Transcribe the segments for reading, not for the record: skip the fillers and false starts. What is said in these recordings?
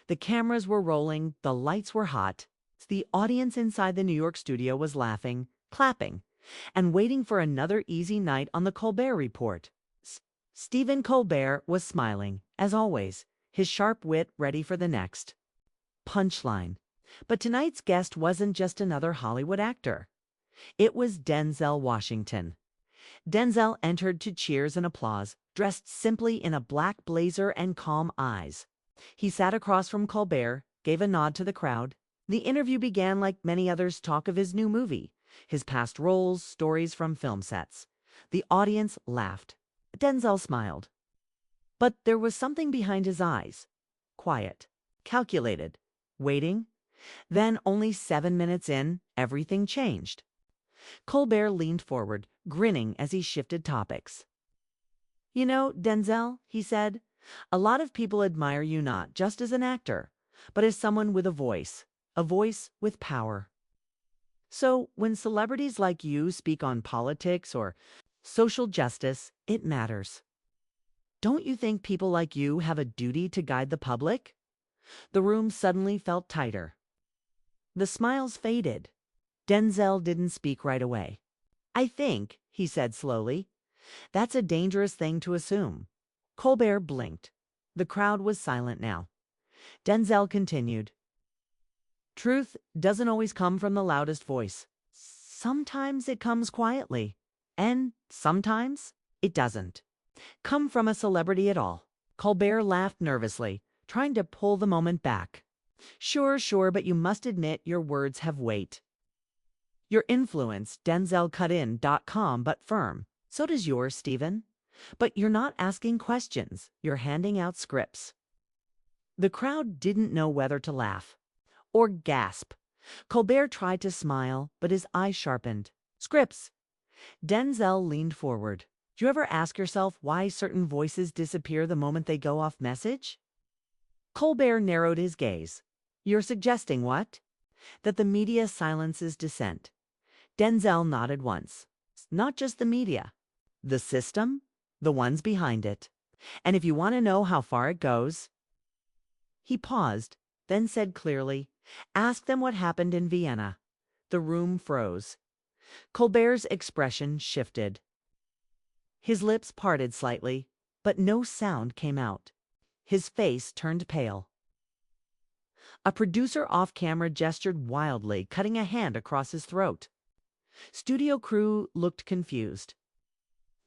The cameras were rolling, the lights were hot. The audience inside the New York studio was laughing, clapping, and waiting for another easy night on the Colbert Report. Stephen Colbert was smiling, as always, his sharp wit ready for the next punchline. But tonight's guest wasn't just another Hollywood actor. It was Denzel Washington. Denzel entered to cheers and applause, dressed simply in a black blazer and calm eyes. He sat across from Colbert, gave a nod to the crowd. The interview began like many others talk of his new movie, his past roles, stories from film sets. The audience laughed. Denzel smiled. But there was something behind his eyes. Quiet, calculated, waiting. Then, only 7 minutes in, everything changed. Colbert leaned forward, grinning as he shifted topics. "You know, Denzel," he said, "a lot of people admire you not just as an actor, but as someone with a voice with power. So when celebrities like you speak on politics or social justice, it matters. Don't you think people like you have a duty to guide the public?" The room suddenly felt tighter. The smiles faded. Denzel didn't speak right away. "I think," he said slowly, "that's a dangerous thing to assume." Colbert blinked. The crowd was silent now. Denzel continued. "Truth doesn't always come from the loudest voice. Sometimes it comes quietly, and sometimes it doesn't come from a celebrity at all." Colbert laughed nervously, trying to pull the moment back. Sure, but you must admit your words have weight. Your influence, Denzel cut in, .com, but firm. So does yours, Stephen. But you're not asking questions. You're handing out scripts. The crowd didn't know whether to laugh or gasp. Colbert tried to smile, but his eyes sharpened. Scripts. Denzel leaned forward. Do you ever ask yourself why certain voices disappear the moment they go off message? Colbert narrowed his gaze. You're suggesting what? That the media silences dissent. Denzel nodded once. Not just the media. The system, the ones behind it. And if you want to know how far it goes... He paused, then said clearly, "Ask them what happened in Vienna." The room froze. Colbert's expression shifted. His lips parted slightly, but no sound came out. His face turned pale. A producer off-camera gestured wildly, cutting a hand across his throat. Studio crew looked confused.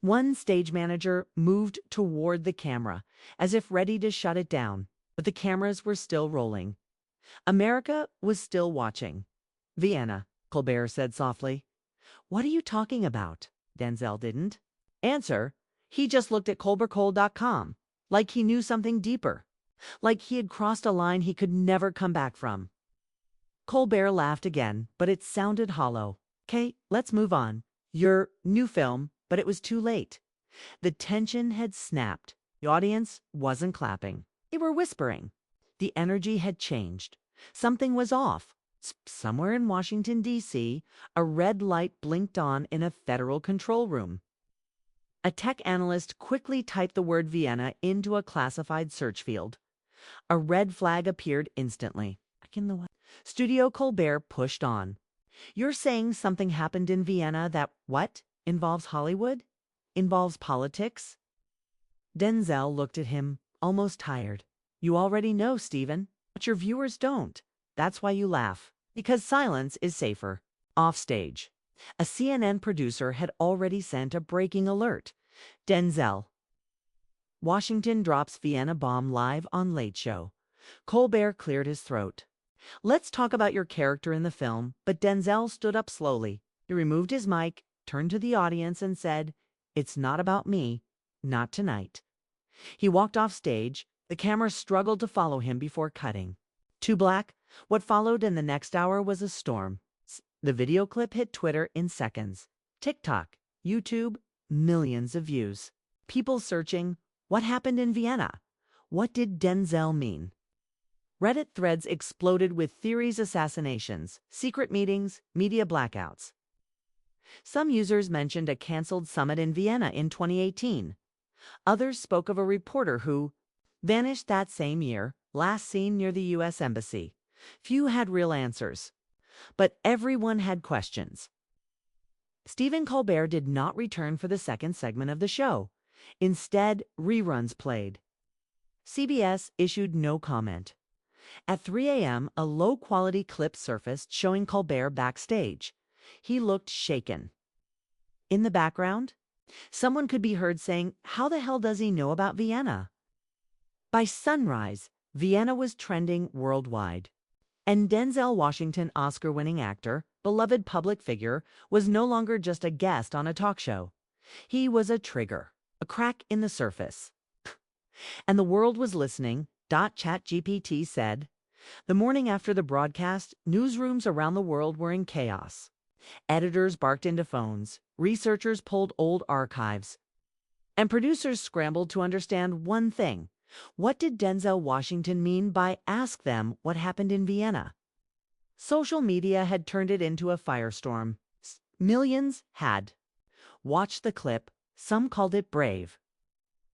One stage manager moved toward the camera, as if ready to shut it down, but the cameras were still rolling. America was still watching. "Vienna," Colbert said softly. "What are you talking about?" Denzel didn't answer. He just looked at colbertcole.com, like he knew something deeper, like he had crossed a line he could never come back from. Colbert laughed again, but it sounded hollow. "Okay, let's move on. Your new film," but it was too late. The tension had snapped. The audience wasn't clapping. They were whispering. The energy had changed. Something was off. Somewhere in Washington, D.C., a red light blinked on in a federal control room. A tech analyst quickly typed the word Vienna into a classified search field. A red flag appeared instantly. Studio Colbert pushed on. "You're saying something happened in Vienna that, what? Involves Hollywood? Involves politics?" Denzel looked at him, almost tired. "You already know, Stephen, but your viewers don't. That's why you laugh. Because silence is safer." Offstage, a CNN producer had already sent a breaking alert. Denzel. Washington drops Vienna bomb live on Late Show. Colbert cleared his throat. "Let's talk about your character in the film," but Denzel stood up slowly. He removed his mic, turned to the audience and said, "It's not about me. Not tonight." He walked off stage. The camera struggled to follow him before cutting. To black. What followed in the next hour was a storm. The video clip hit Twitter in seconds. TikTok, YouTube, millions of views. People searching, what happened in Vienna? What did Denzel mean? Reddit threads exploded with theories, assassinations, secret meetings, media blackouts. Some users mentioned a canceled summit in Vienna in 2018. Others spoke of a reporter who vanished that same year, last seen near the U.S. Embassy. Few had real answers, but everyone had questions. Stephen Colbert did not return for the second segment of the show. Instead, reruns played. CBS issued no comment. At 3 a.m., a low-quality clip surfaced showing Colbert backstage. He looked shaken. In the background, someone could be heard saying, "How the hell does he know about Vienna?" By sunrise, Vienna was trending worldwide. And Denzel Washington, Oscar-winning actor, beloved public figure, was no longer just a guest on a talk show. He was a trigger, a crack in the surface. And the world was listening. ChatGPT said, the morning after the broadcast, newsrooms around the world were in chaos. Editors barked into phones, researchers pulled old archives, and producers scrambled to understand one thing. What did Denzel Washington mean by "ask them what happened in Vienna"? Social media had turned it into a firestorm. Millions had watched the clip. Some called it brave.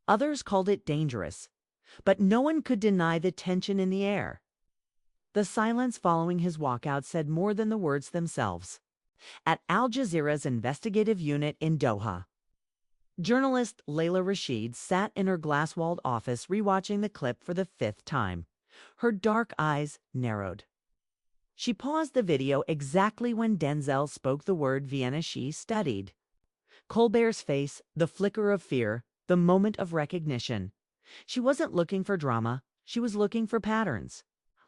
Others called it dangerous. But no one could deny the tension in the air. The silence following his walkout said more than the words themselves. At Al Jazeera's investigative unit in Doha, journalist Layla Rashid sat in her glass-walled office rewatching the clip for the 5th time. Her dark eyes narrowed. She paused the video exactly when Denzel spoke the word Vienna. She studied Colbert's face, the flicker of fear, the moment of recognition. She wasn't looking for drama. She was looking for patterns.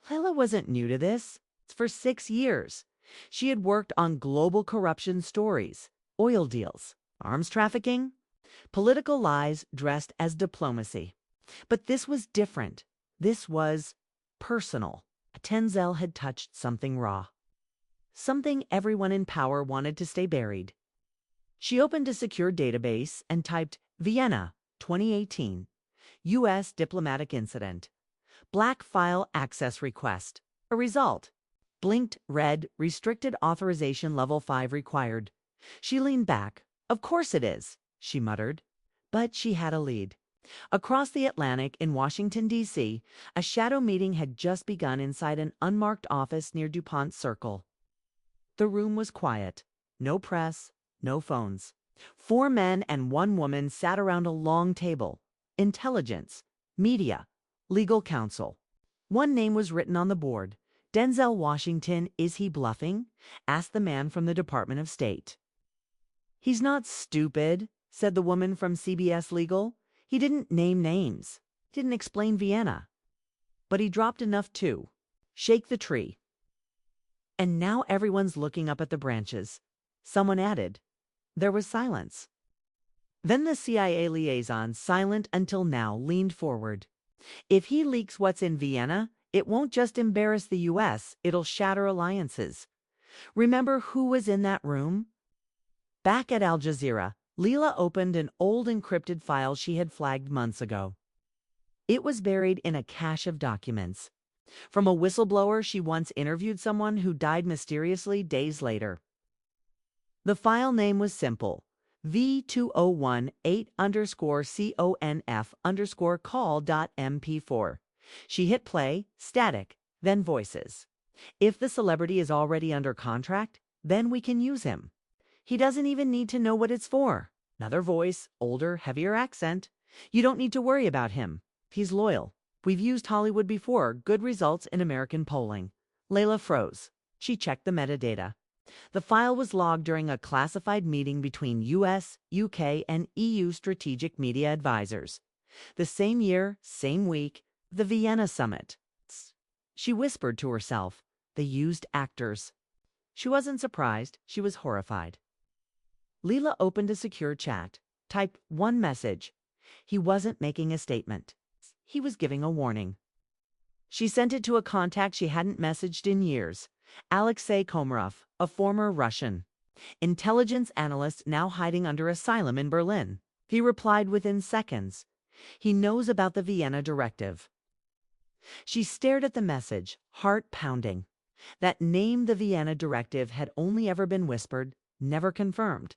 Layla wasn't new to this. For 6 years, she had worked on global corruption stories, oil deals, arms trafficking, political lies dressed as diplomacy. But this was different. This was personal. Denzel had touched something raw. Something everyone in power wanted to stay buried. She opened a secure database and typed Vienna 2018, U.S. diplomatic incident, black file access request. A result. Blinked red, restricted authorization level 5 required. She leaned back. Of course it is, she muttered. But she had a lead. Across the Atlantic in Washington, D.C., a shadow meeting had just begun inside an unmarked office near DuPont Circle. The room was quiet. No press, no phones. 4 men and 1 woman sat around a long table. Intelligence, media, legal counsel. One name was written on the board. Denzel Washington. Is he bluffing? Asked the man from the Department of State. He's not stupid, said the woman from CBS Legal. He didn't name names, didn't explain Vienna. But he dropped enough to shake the tree. And now everyone's looking up at the branches. Someone added. There was silence. Then the CIA liaison, silent until now, leaned forward. If he leaks what's in Vienna, it won't just embarrass the U.S., it'll shatter alliances. Remember who was in that room? Back at Al Jazeera, Leela opened an old encrypted file she had flagged months ago. It was buried in a cache of documents. From a whistleblower she once interviewed someone who died mysteriously days later. The file name was simple. V2018_conf_call.mp4. She hit play, static, then voices. If the celebrity is already under contract, then we can use him. He doesn't even need to know what it's for. Another voice, older, heavier accent. You don't need to worry about him. He's loyal. We've used Hollywood before. Good results in American polling. Layla froze. She checked the metadata. The file was logged during a classified meeting between U.S., UK, and EU strategic media advisors. The same year, same week, the Vienna summit. She whispered to herself, they used actors. She wasn't surprised. She was horrified. Leela opened a secure chat, typed one message. He wasn't making a statement. He was giving a warning. She sent it to a contact she hadn't messaged in years, Alexei Komarov, a former Russian intelligence analyst now hiding under asylum in Berlin. He replied within seconds. He knows about the Vienna Directive. She stared at the message, heart pounding. That name, the Vienna Directive, had only ever been whispered, never confirmed.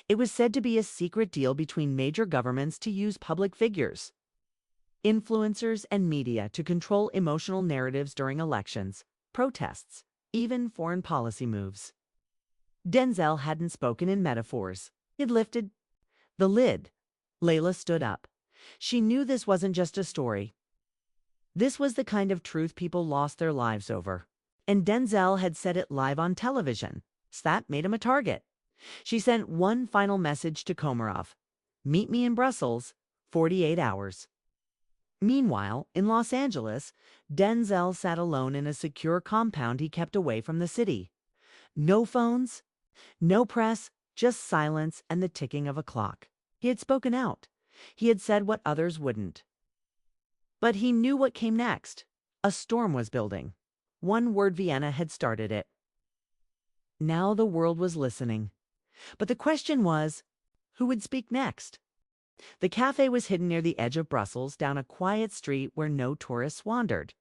It was said to be a secret deal between major governments to use public figures. influencers, and media to control emotional narratives during elections, protests, even foreign policy moves. Denzel hadn't spoken in metaphors. He'd lifted the lid. Layla stood up. She knew this wasn't just a story. This was the kind of truth people lost their lives over. And Denzel had said it live on television. So that made him a target. She sent one final message to Komarov. Meet me in Brussels, 48 hours. Meanwhile, in Los Angeles, Denzel sat alone in a secure compound he kept away from the city. No phones, no press, just silence and the ticking of a clock. He had spoken out. He had said what others wouldn't. But he knew what came next. A storm was building. One word Vienna had started it. Now the world was listening. But the question was, who would speak next? The cafe was hidden near the edge of Brussels, down a quiet street where no tourists wandered.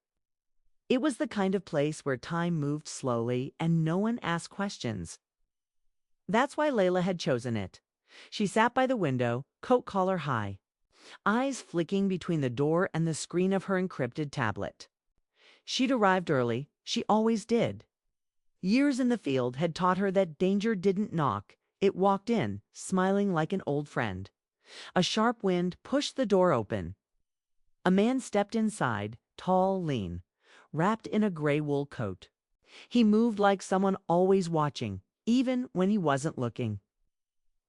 It was the kind of place where time moved slowly and no one asked questions. That's why Layla had chosen it. She sat by the window, coat collar high, eyes flicking between the door and the screen of her encrypted tablet. She'd arrived early. She always did. Years in the field had taught her that danger didn't knock. It walked in, smiling like an old friend. A sharp wind pushed the door open. A man stepped inside, tall, lean, wrapped in a gray wool coat. He moved like someone always watching, even when he wasn't looking.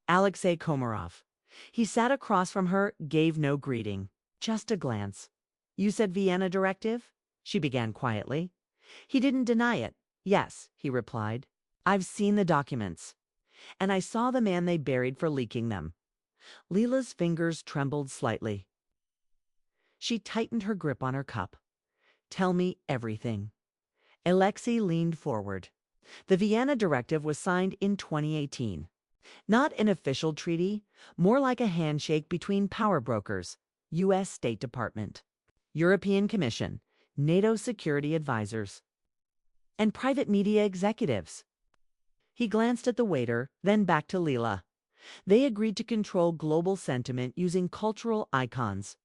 Alexei Komarov. He sat across from her, gave no greeting, just a glance. You said Vienna directive? She began quietly. He didn't deny it. Yes, he replied. I've seen the documents. And I saw the man they buried for leaking them. Leela's fingers trembled slightly. She tightened her grip on her cup. Tell me everything. Alexei leaned forward. The Vienna Directive was signed in 2018. Not an official treaty, more like a handshake between power brokers, U.S. State Department, European Commission, NATO security advisors, and private media executives. He glanced at the waiter, then back to Leela. They agreed to control global sentiment using cultural icons.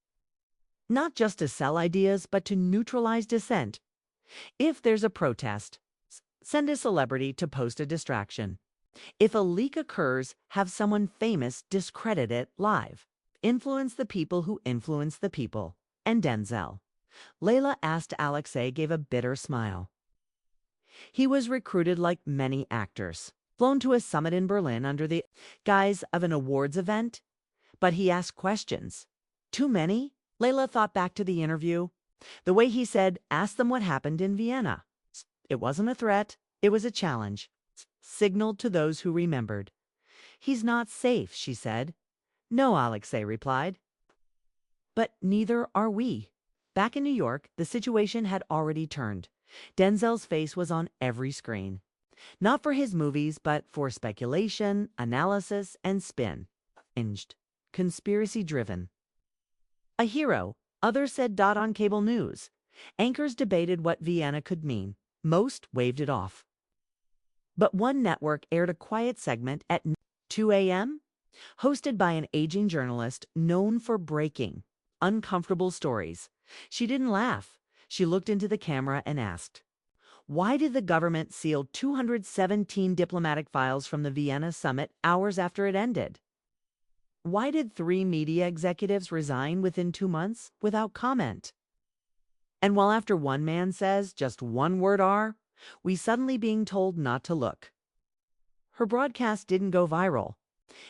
Not just to sell ideas, but to neutralize dissent. If there's a protest, send a celebrity to post a distraction. If a leak occurs, have someone famous discredit it live. Influence the people who influence the people. And Denzel. Layla asked Alexei gave a bitter smile. He was recruited like many actors, flown to a summit in Berlin under the guise of an awards event. But he asked questions. Too many? Layla thought back to the interview. The way he said, ask them what happened in Vienna. It wasn't a threat. It was a challenge. Signaled to those who remembered. He's not safe, she said. No, Alexei replied. But neither are we. Back in New York, the situation had already turned. Denzel's face was on every screen. Not for his movies, but for speculation, analysis, and spin. Conspiracy-driven. A hero, others said. On cable news. Anchors debated what Vienna could mean. Most waved it off. But one network aired a quiet segment at 2 a.m., hosted by an aging journalist known for breaking uncomfortable stories. She didn't laugh. She looked into the camera and asked, why did the government seal 217 diplomatic files from the Vienna summit hours after it ended? Why did 3 media executives resign within 2 months without comment? And while after one man says just one word R, we suddenly being told not to look. Her broadcast didn't go viral.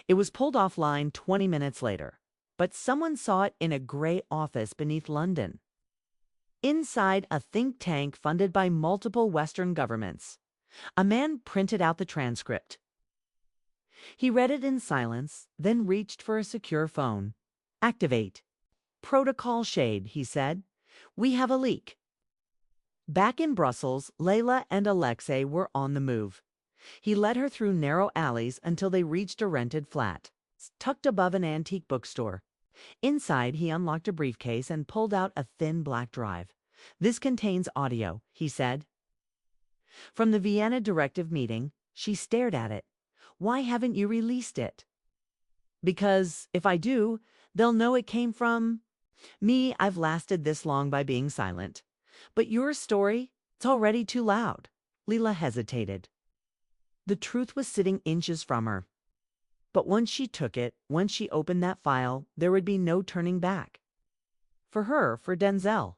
It was pulled offline 20 minutes later, but someone saw it in a gray office beneath London. Inside a think tank funded by multiple Western governments, a man printed out the transcript. He read it in silence, then reached for a secure phone. Activate. Protocol shade, he said. We have a leak. Back in Brussels, Layla and Alexei were on the move. He led her through narrow alleys until they reached a rented flat, tucked above an antique bookstore. Inside, he unlocked a briefcase and pulled out a thin black drive. This contains audio, he said. From the Vienna Directive meeting, she stared at it. Why haven't you released it? Because if I do, they'll know it came from Me, I've lasted this long by being silent. But your story, it's already too loud. Leela hesitated. The truth was sitting inches from her. But once she took it, once she opened that file, there would be no turning back. For her, for Denzel,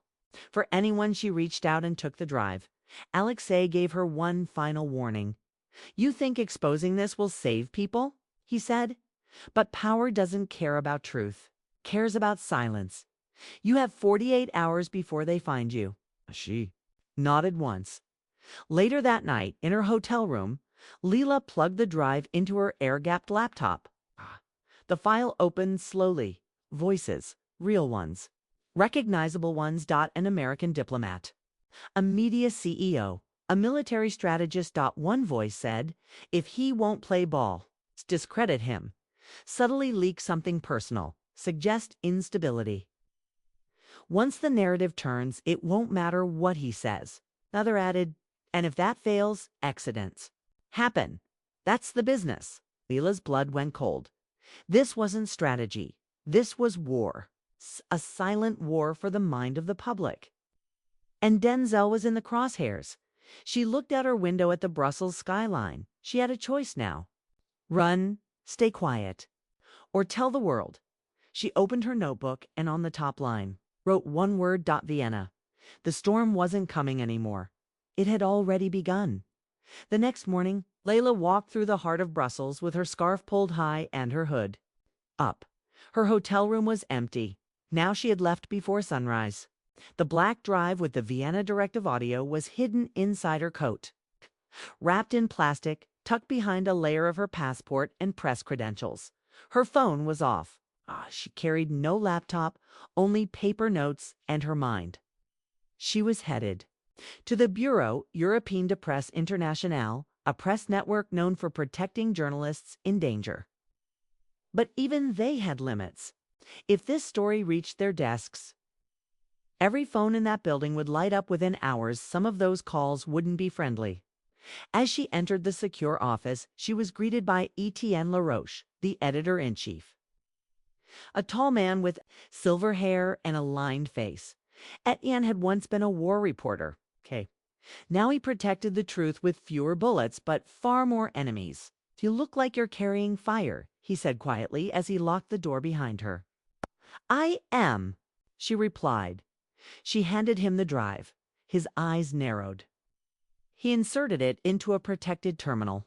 for anyone she reached out and took the drive, Alexei gave her one final warning. You think exposing this will save people? He said. But power doesn't care about truth, cares about silence. You have 48 hours before they find you. She nodded once. Later that night, in her hotel room, Leela plugged the drive into her air-gapped laptop. The file opened slowly. Voices, real ones, recognizable ones. An American diplomat, a media CEO, a military strategist. One voice said, if he won't play ball, discredit him. Subtly leak something personal, suggest instability. Once the narrative turns, it won't matter what he says. Another added, and if that fails, accidents happen. That's the business. Leela's blood went cold. This wasn't strategy. This was war. A silent war for the mind of the public. And Denzel was in the crosshairs. She looked out her window at the Brussels skyline. She had a choice now. Run, stay quiet, or tell the world. She opened her notebook and on the top line wrote one word. Vienna. The storm wasn't coming anymore. It had already begun. The next morning, Layla walked through the heart of Brussels with her scarf pulled high and her hood up. Her hotel room was empty. Now she had left before sunrise. The black drive with the Vienna directive audio was hidden inside her coat, wrapped in plastic, tucked behind a layer of her passport and press credentials. Her phone was off. She carried no laptop, only paper notes and her mind. She was headed to the Bureau Européen de Presse Internationale, a press network known for protecting journalists in danger. But even they had limits. If this story reached their desks, every phone in that building would light up within hours. Some of those calls wouldn't be friendly. As she entered the secure office, she was greeted by Etienne Laroche, the editor-in-chief. A tall man with silver hair and a lined face. Etienne had once been a war reporter. Now he protected the truth with fewer bullets, but far more enemies. You look like you're carrying fire, he said quietly as he locked the door behind her. I am, she replied. She handed him the drive. His eyes narrowed. He inserted it into a protected terminal.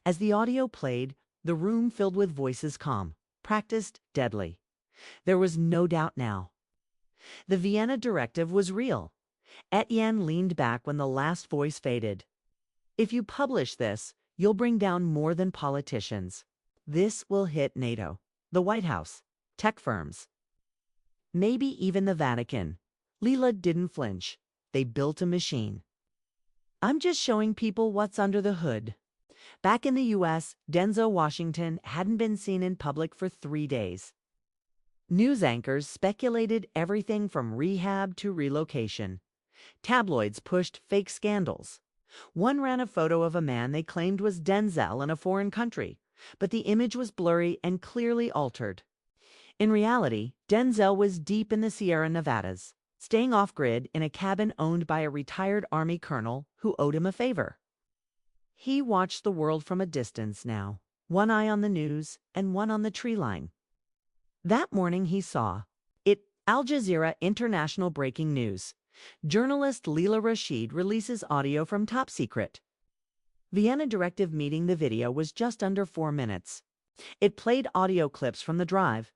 As the audio played, the room filled with voices, calm, practiced, deadly. There was no doubt now. The Vienna directive was real. Etienne leaned back when the last voice faded. If you publish this, you'll bring down more than politicians. This will hit NATO, the White House, tech firms, maybe even the Vatican. Leela didn't flinch. They built a machine. I'm just showing people what's under the hood. Back in the U.S., Denzel Washington hadn't been seen in public for 3 days. News anchors speculated everything from rehab to relocation. Tabloids pushed fake scandals. One ran a photo of a man they claimed was Denzel in a foreign country, but the image was blurry and clearly altered. In reality, Denzel was deep in the Sierra Nevadas, staying off-grid in a cabin owned by a retired Army colonel who owed him a favor. He watched the world from a distance now, one eye on the news and one on the tree line. That morning he saw it. Al Jazeera International breaking news. Journalist Leela Rashid releases audio from Top Secret. Vienna directive meeting. The video was just under 4 minutes. It played audio clips from the drive,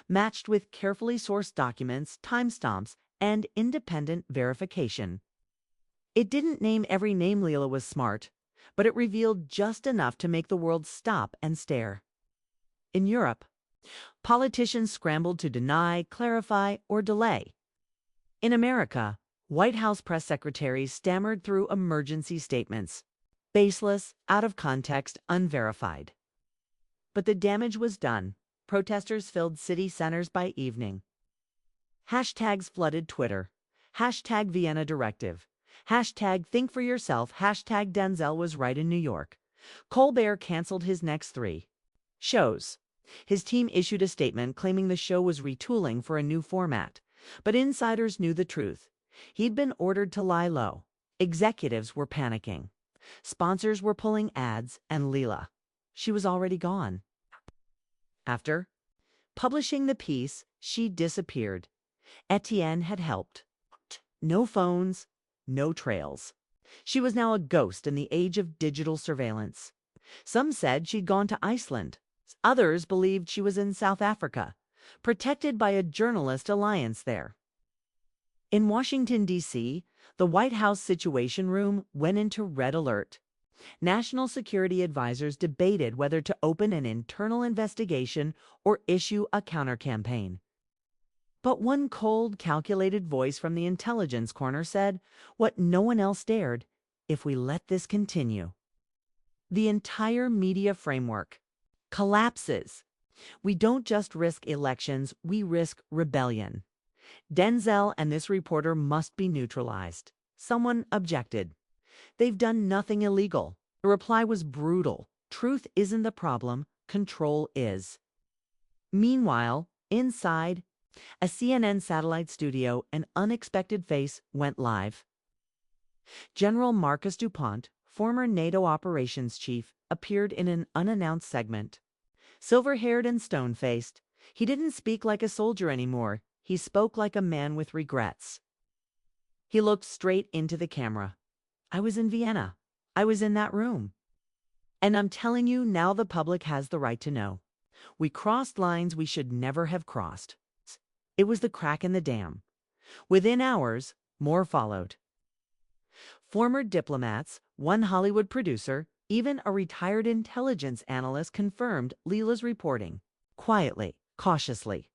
matched with carefully sourced documents, timestamps, and independent verification. It didn't name every name. Leela was smart, but it revealed just enough to make the world stop and stare. In Europe, politicians scrambled to deny, clarify, or delay. In America, White House press secretaries stammered through emergency statements, baseless, out of context, unverified. But the damage was done. Protesters filled city centers by evening. Hashtags flooded Twitter. Hashtag Vienna Directive. Hashtag Think for Yourself. Hashtag Denzel was right in New York. Colbert canceled his next 3 shows. His team issued a statement claiming the show was retooling for a new format. But insiders knew the truth. He'd been ordered to lie low. Executives were panicking. Sponsors were pulling ads, and Leela, she was already gone. After publishing the piece, she disappeared. Etienne had helped. No phones, no trails. She was now a ghost in the age of digital surveillance. Some said she'd gone to Iceland. Others believed she was in South Africa, protected by a journalist alliance there. In Washington, D.C., the White House Situation Room went into red alert. National security advisors debated whether to open an internal investigation or issue a counter-campaign. But one cold, calculated voice from the intelligence corner said, what no one else dared, if we let this continue, the entire media framework collapses. We don't just risk elections, we risk rebellion. Denzel and this reporter must be neutralized. Someone objected. They've done nothing illegal. The reply was brutal. Truth isn't the problem, control is. Meanwhile, inside a CNN satellite studio, an unexpected face went live. General Marcus DuPont, former NATO operations chief, appeared in an unannounced segment. Silver-haired and stone-faced, he didn't speak like a soldier anymore. He spoke like a man with regrets. He looked straight into the camera. I was in Vienna. I was in that room. And I'm telling you, now the public has the right to know. We crossed lines we should never have crossed. It was the crack in the dam. Within hours, more followed. Former diplomats, one Hollywood producer, even a retired intelligence analyst confirmed Leela's reporting, quietly, cautiously.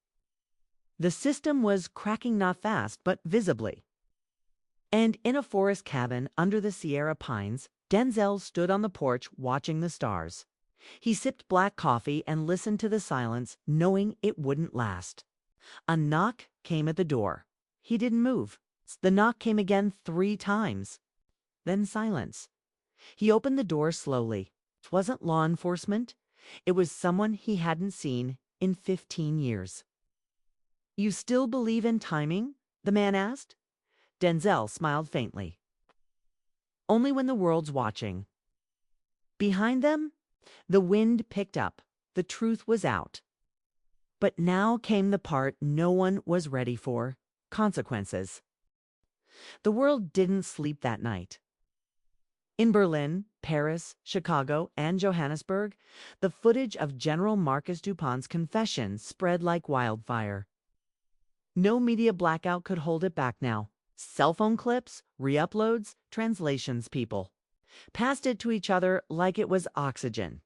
The system was cracking not fast, but visibly. And in a forest cabin under the Sierra pines, Denzel stood on the porch watching the stars. He sipped black coffee and listened to the silence, knowing it wouldn't last. A knock came at the door. He didn't move. The knock came again 3 times. Then silence. He opened the door slowly. It wasn't law enforcement. It was someone he hadn't seen in 15 years. You still believe in timing? The man asked. Denzel smiled faintly. Only when the world's watching. Behind them, the wind picked up. The truth was out. But now came the part no one was ready for: consequences. The world didn't sleep that night. In Berlin, Paris, Chicago, and Johannesburg, the footage of General Marcus DuPont's confession spread like wildfire. No media blackout could hold it back now. Cell phone clips, re-uploads, translations, people passed it to each other like it was oxygen.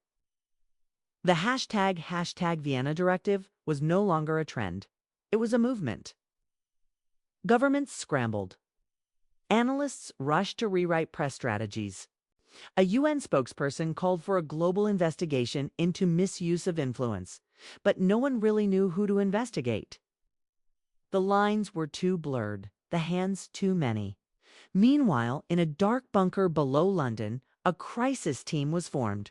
The hashtag Vienna directive was no longer a trend. It was a movement. Governments scrambled. Analysts rushed to rewrite press strategies. A UN spokesperson called for a global investigation into misuse of influence, but no one really knew who to investigate. The lines were too blurred, the hands too many. Meanwhile, in a dark bunker below London, a crisis team was formed.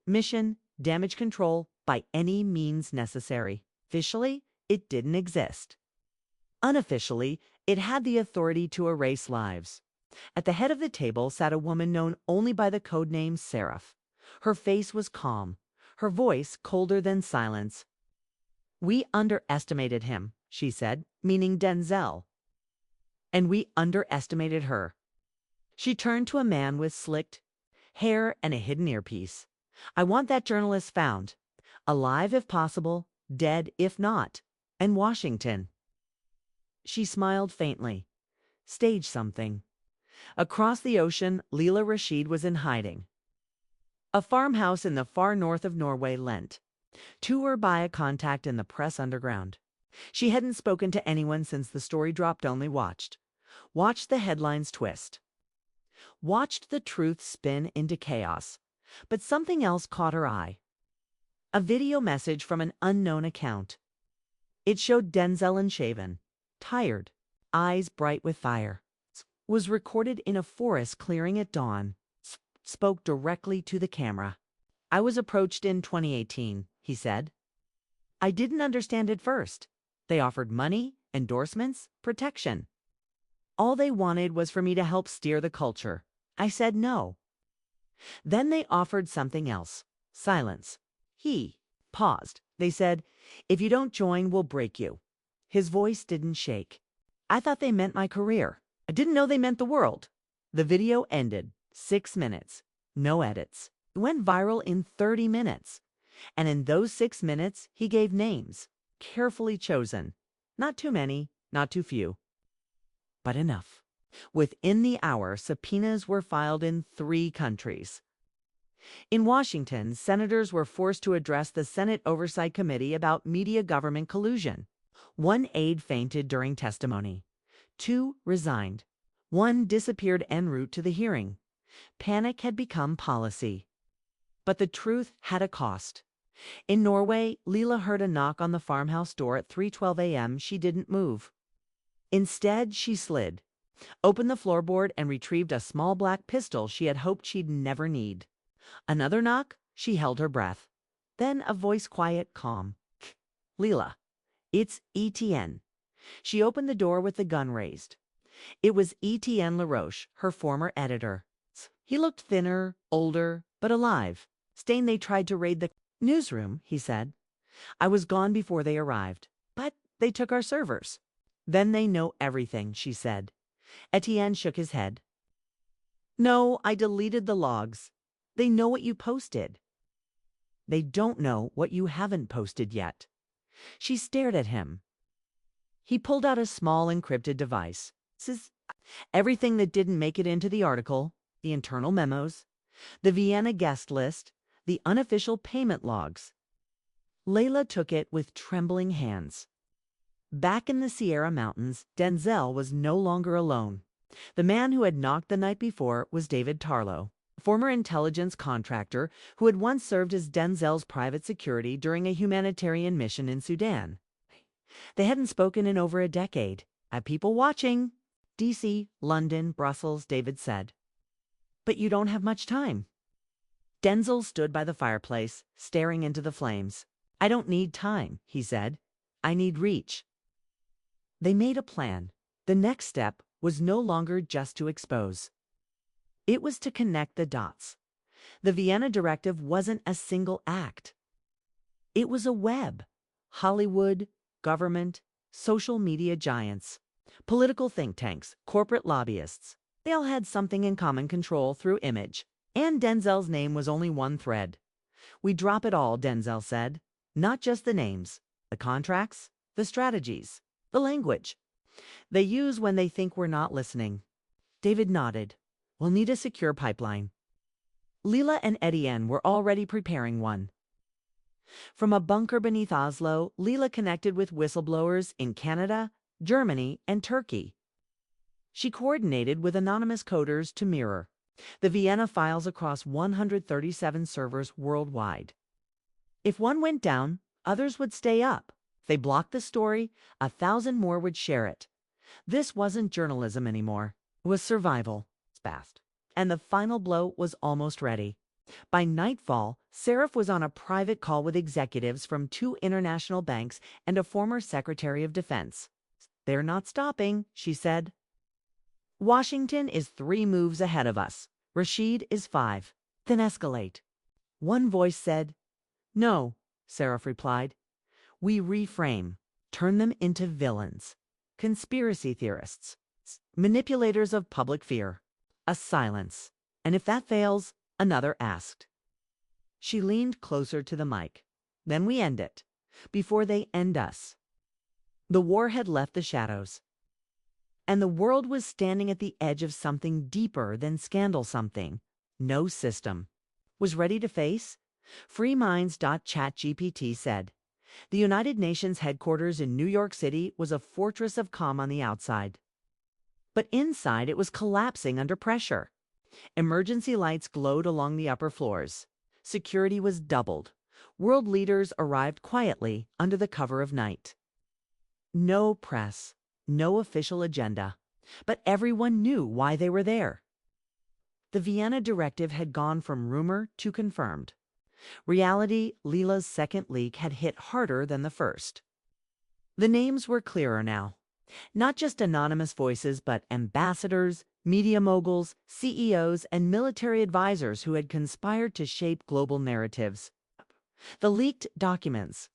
Mission: damage control by any means necessary. Officially, it didn't exist. Unofficially, it had the authority to erase lives. At the head of the table sat a woman known only by the codename Seraph. Her face was calm, her voice colder than silence. We underestimated him, she said, meaning Denzel. And we underestimated her. She turned to a man with slicked hair and a hidden earpiece. I want that journalist found. Alive if possible, dead if not. And Washington. She smiled faintly. Stage something. Across the ocean, Leela Rashid was in hiding. A farmhouse in the far north of Norway lent to her by a contact in the press underground. She hadn't spoken to anyone since the story dropped, only watched. Watched the headlines twist. Watched the truth spin into chaos. But something else caught her eye. A video message from an unknown account. It showed Denzel unshaven, tired, eyes bright with fire. Was recorded in a forest clearing at dawn. Spoke directly to the camera. I was approached in 2018, he said. I didn't understand at first. They offered money, endorsements, protection. All they wanted was for me to help steer the culture. I said no. Then they offered something else. Silence. He paused. They said, "If you don't join, we'll break you." His voice didn't shake. I thought they meant my career. I didn't know they meant the world. The video ended. 6 minutes. No edits. It went viral in 30 minutes. And in those 6 minutes, he gave names. Carefully chosen. Not too many, not too few. But enough. Within the hour, subpoenas were filed in 3 countries. In Washington, senators were forced to address the Senate Oversight Committee about media-government collusion. 1 aide fainted during testimony. 2 resigned. 1 disappeared en route to the hearing. Panic had become policy. But the truth had a cost. In Norway, Leela heard a knock on the farmhouse door at 3:12 a.m. She didn't move. Instead, she slid, opened the floorboard, and retrieved a small black pistol she had hoped she'd never need. Another knock, she held her breath. Then a voice, quiet, calm. "Leela, it's Etienne." She opened the door with the gun raised. It was Etienne LaRoche, her former editor. He looked thinner, older, but alive. "Stain, they tried to raid the newsroom," he said. "I was gone before they arrived, but they took our servers." "Then they know everything," she said. Etienne shook his head. "No, I deleted the logs. They know what you posted. They don't know what you haven't posted yet." She stared at him. He pulled out a small encrypted device. "This is everything that didn't make it into the article, the internal memos, the Vienna guest list, the unofficial payment logs." Layla took it with trembling hands. Back in the Sierra Mountains, Denzel was no longer alone. The man who had knocked the night before was David Tarlow, a former intelligence contractor who had once served as Denzel's private security during a humanitarian mission in Sudan. They hadn't spoken in over a decade. "I have people watching." DC, London, Brussels, David said. "But you don't have much time." Denzel stood by the fireplace, staring into the flames. "I don't need time," he said. "I need reach." They made a plan. The next step was no longer just to expose. It was to connect the dots. The Vienna Directive wasn't a single act. It was a web. Hollywood, government, social media giants, political think tanks, corporate lobbyists. They all had something in common: control through image. And Denzel's name was only one thread. "We drop it all," Denzel said. "Not just the names, the contracts, the strategies, the language they use when they think we're not listening." David nodded. "We'll need a secure pipeline." Leela and Etienne were already preparing one. From a bunker beneath Oslo, Leela connected with whistleblowers in Canada, Germany, and Turkey. She coordinated with anonymous coders to mirror the Vienna files across 137 servers worldwide. If one went down, others would stay up. If they blocked the story, 1,000 more would share it. This wasn't journalism anymore. It was survival. Fast. And the final blow was almost ready. By nightfall, Seraph was on a private call with executives from 2 international banks and a former Secretary of Defense. "They're not stopping," she said. "Washington is 3 moves ahead of us. Rashid is 5. Then escalate." One voice said, "No," Seraph replied. "We reframe, turn them into villains, conspiracy theorists, manipulators of public fear." A silence. "And if that fails?" another asked. She leaned closer to the mic. "Then we end it, before they end us." The war had left the shadows, and the world was standing at the edge of something deeper than scandal, something no system was ready to face. FreeMinds.ChatGPT said, "The United Nations headquarters in New York City was a fortress of calm on the outside. But inside it was collapsing under pressure. Emergency lights glowed along the upper floors. Security was doubled. World leaders arrived quietly under the cover of night. No press, no official agenda, but everyone knew why they were there. The Vienna Directive had gone from rumor to confirmed. Reality, Leela's second leak, had hit harder than the first. The names were clearer now. Not just anonymous voices, but ambassadors, media moguls, CEOs, and military advisors who had conspired to shape global narratives. The leaked documents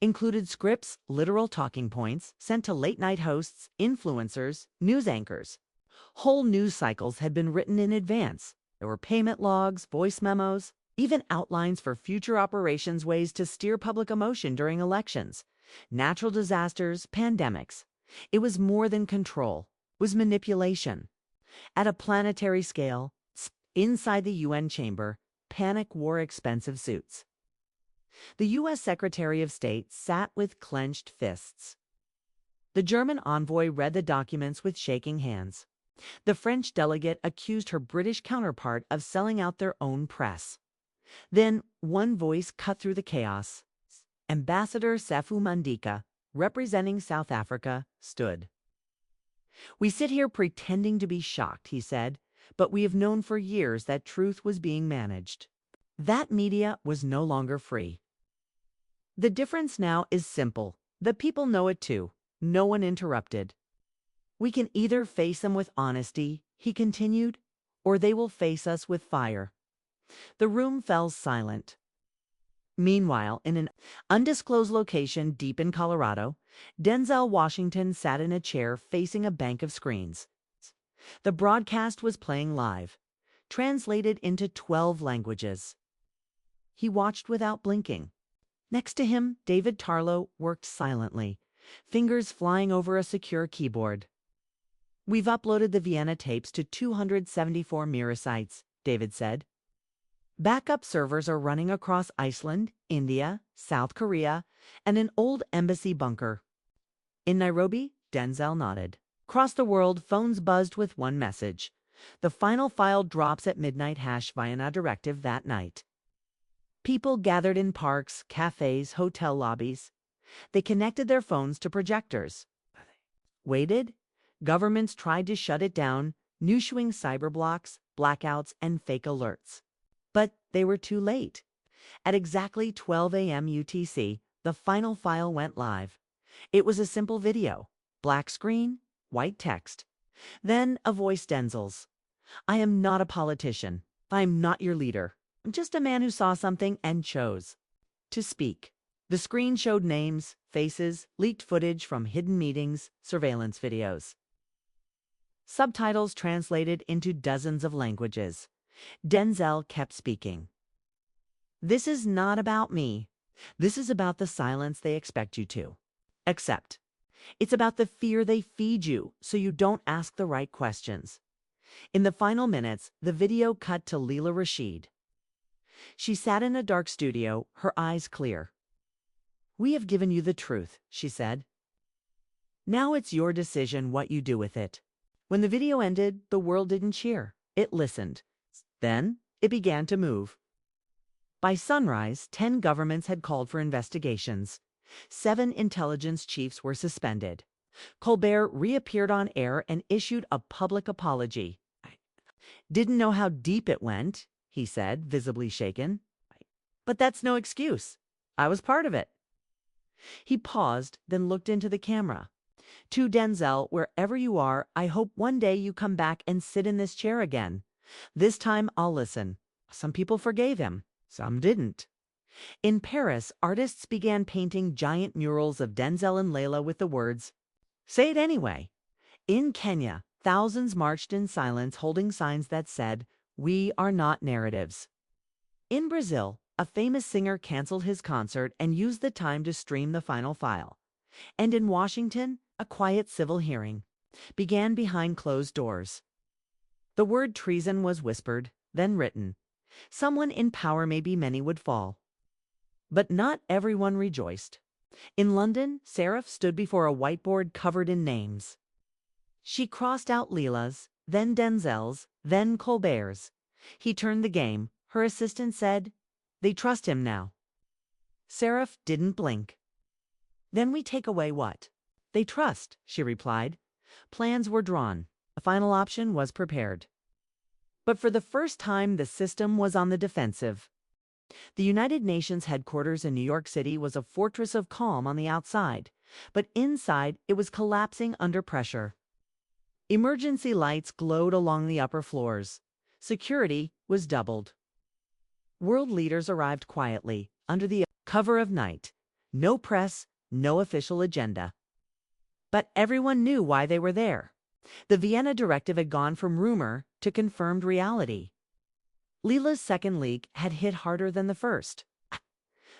included scripts, literal talking points sent to late-night hosts, influencers, news anchors. Whole news cycles had been written in advance. There were payment logs, voice memos, even outlines for future operations, ways to steer public emotion during elections, natural disasters, pandemics. It was more than control. It was manipulation. At a planetary scale, inside the UN chamber, panic wore expensive suits. The U.S. Secretary of State sat with clenched fists. The German envoy read the documents with shaking hands. The French delegate accused her British counterpart of selling out their own press. Then one voice cut through the chaos. Ambassador Sefu Mandika, representing South Africa, stood. "We sit here pretending to be shocked," he said, "but we have known for years that truth was being managed." That media was no longer free. The difference now is simple. The people know it too. No one interrupted. "We can either face them with honesty," he continued, "or they will face us with fire." The room fell silent. Meanwhile, in an undisclosed location deep in Colorado, Denzel Washington sat in a chair facing a bank of screens. The broadcast was playing live, translated into 12 languages. He watched without blinking. Next to him, David Tarlow worked silently, fingers flying over a secure keyboard. "We've uploaded the Vienna tapes to 274 mirror sites," David said. "Backup servers are running across Iceland, India, South Korea, and an old embassy bunker." In Nairobi, Denzel nodded. Across the world, phones buzzed with one message. The final file drops at midnight #Vienna directive that night. People gathered in parks, cafes, hotel lobbies. They connected their phones to projectors. Waited. Governments tried to shut it down, issuing cyber blocks, blackouts, and fake alerts. But they were too late. At exactly 12 a.m. UTC, the final file went live. It was a simple video. Black screen, white text. Then a voice, Denzel's. "I am not a politician. I am not your leader. I'm just a man who saw something and chose to speak." The screen showed names, faces, leaked footage from hidden meetings, surveillance videos. Subtitles translated into dozens of languages. Denzel kept speaking. "This is not about me. This is about the silence they expect you to accept. It's about the fear they feed you so you don't ask the right questions." In the final minutes, the video cut to Leela Rashid. She sat in a dark studio, her eyes clear. "We have given you the truth," she said. "Now it's your decision what you do with it." When the video ended, the world didn't cheer. It listened. Then it began to move. By sunrise, 10 governments had called for investigations. 7 intelligence chiefs were suspended. Colbert reappeared on air and issued a public apology. "I didn't know how deep it went," he said, visibly shaken. "But that's no excuse. I was part of it." He paused, then looked into the camera. "To Denzel, wherever you are, I hope one day you come back and sit in this chair again. This time I'll listen." Some people forgave him. Some didn't. In Paris, artists began painting giant murals of Denzel and Layla with the words, "Say it anyway." In Kenya, thousands marched in silence, holding signs that said, "We are not narratives." In Brazil, a famous singer canceled his concert and used the time to stream the final file. And in Washington, a quiet civil hearing began behind closed doors. The word treason was whispered, then written. Someone in power, maybe many, would fall. But not everyone rejoiced. In London, Seraph stood before a whiteboard covered in names. She crossed out Leela's, then Denzel's, then Colbert's. He turned the game. Her assistant said, "They trust him now." Seraph didn't blink. "Then we take away what?" "They trust," she replied. Plans were drawn. A final option was prepared. But for the first time, the system was on the defensive. The United Nations headquarters in New York City was a fortress of calm on the outside, but inside it was collapsing under pressure. Emergency lights glowed along the upper floors. Security was doubled. World leaders arrived quietly, under the cover of night. No press, no official agenda. But everyone knew why they were there. The Vienna directive had gone from rumor to confirmed reality. Leela's second leak had hit harder than the first.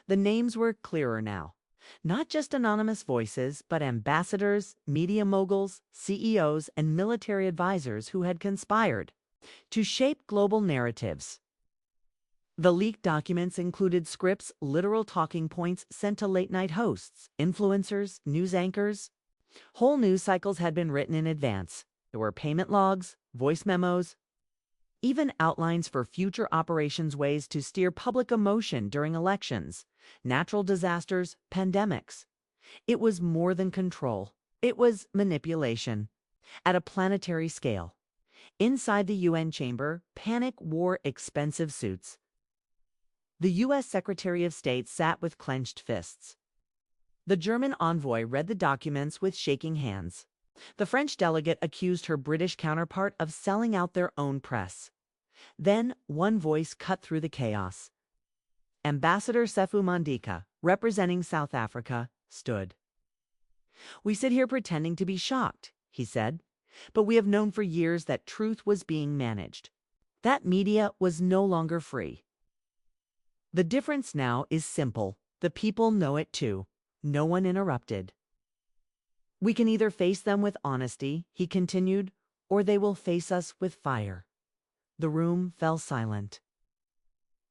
The names were clearer now. Not just anonymous voices, but ambassadors, media moguls, CEOs, and military advisors who had conspired to shape global narratives. The leaked documents included scripts, literal talking points sent to late-night hosts, influencers, news anchors. Whole news cycles had been written in advance. There were payment logs, voice memos, even outlines for future operations, ways to steer public emotion during elections, natural disasters, pandemics. It was more than control. It was manipulation at a planetary scale. Inside the UN chamber, panic wore expensive suits. The U.S. Secretary of State sat with clenched fists. The German envoy read the documents with shaking hands. The French delegate accused her British counterpart of selling out their own press. Then one voice cut through the chaos. Ambassador Sefu Mandika, representing South Africa, stood. "We sit here pretending to be shocked," he said, "but we have known for years that truth was being managed. That media was no longer free. The difference now is simple. The people know it too." No one interrupted. "We can either face them with honesty," he continued, "or they will face us with fire." The room fell silent.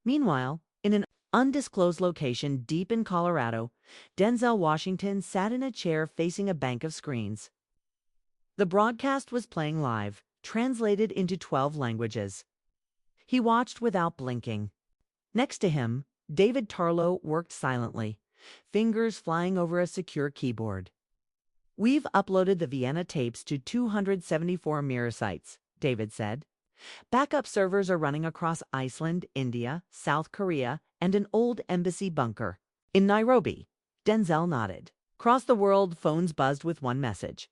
Meanwhile, in an undisclosed location deep in Colorado, Denzel Washington sat in a chair facing a bank of screens. The broadcast was playing live, translated into 12 languages. He watched without blinking. Next to him, David Tarlow worked silently, fingers flying over a secure keyboard. "We've uploaded the Vienna tapes to 274 mirror sites," David said. "Backup servers are running across Iceland, India, South Korea, and an old embassy bunker in Nairobi." Denzel nodded. Across the world, phones buzzed with one message.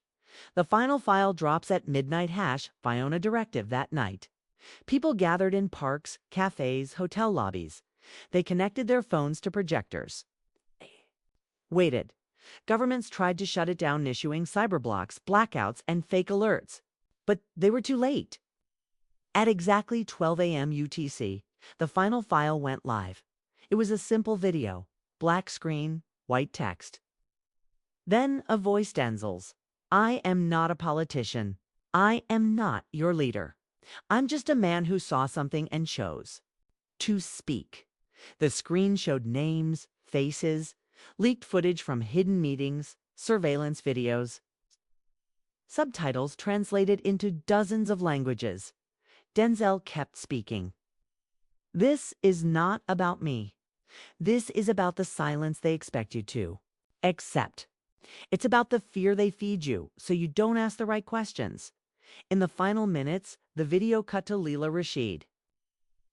The final file drops at midnight Vienna directive that night. People gathered in parks, cafes, hotel lobbies. They connected their phones to projectors. Waited. Governments tried to shut it down, issuing cyberblocks, blackouts, and fake alerts. But they were too late. At exactly 12 a.m. UTC, the final file went live. It was a simple video, black screen, white text. Then a voice, Denzel's. "I am not a politician. I am not your leader. I'm just a man who saw something and chose to speak." The screen showed names, faces, leaked footage from hidden meetings, surveillance videos, subtitles translated into dozens of languages. Denzel kept speaking. "This is not about me. This is about the silence they expect you to accept. It's about the fear they feed you so you don't ask the right questions." In the final minutes, the video cut to Leela Rashid.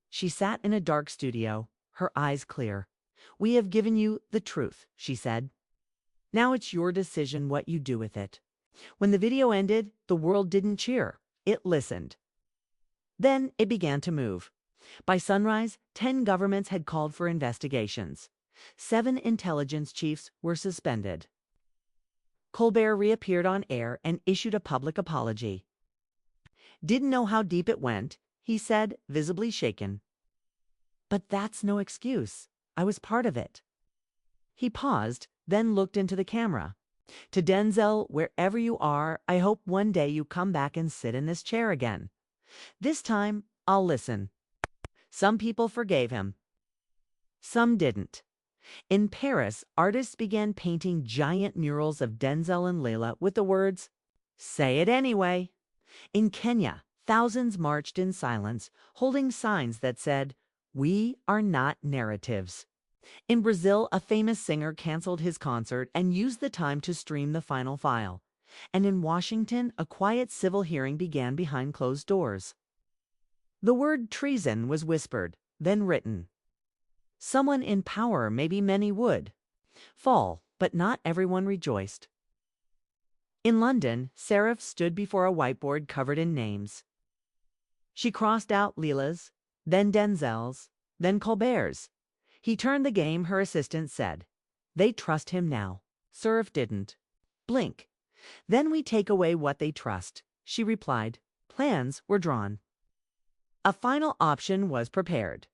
She sat in a dark studio, her eyes clear. "We have given you the truth," she said. "Now it's your decision what you do with it." When the video ended, the world didn't cheer. It listened. Then it began to move. By sunrise, 10 governments had called for investigations. 7 intelligence chiefs were suspended. Colbert reappeared on air and issued a public apology. "Didn't know how deep it went," he said, visibly shaken. "But that's no excuse. I was part of it." He paused, then looked into the camera. "To Denzel, wherever you are, I hope one day you come back and sit in this chair again. This time, I'll listen." Some people forgave him. Some didn't. In Paris, artists began painting giant murals of Denzel and Leila with the words, "Say it anyway." In Kenya, thousands marched in silence, holding signs that said, "We are not narratives." In Brazil, a famous singer canceled his concert and used the time to stream the final file. And in Washington, a quiet civil hearing began behind closed doors. The word treason was whispered, then written. Someone in power, maybe many, would fall. But not everyone rejoiced. In London, Seraph stood before a whiteboard covered in names. She crossed out Leela's, then Denzel's, then Colbert's. He turned the game, her assistant said. They trust him now. Seraph didn't. Blink. Then we take away what they trust, she replied. Plans were drawn. A final option was prepared.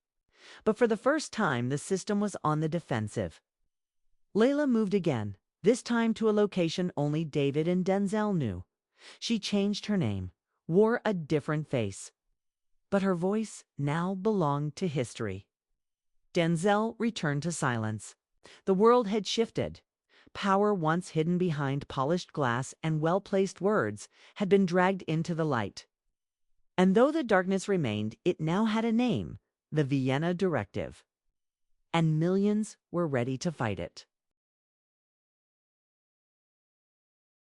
But for the first time, the system was on the defensive. Layla moved again, this time to a location only David and Denzel knew. She changed her name, wore a different face. But her voice now belonged to history. Denzel returned to silence. The world had shifted. Power once hidden behind polished glass and well-placed words had been dragged into the light. And though the darkness remained, it now had a name, the Vienna Directive. And millions were ready to fight it.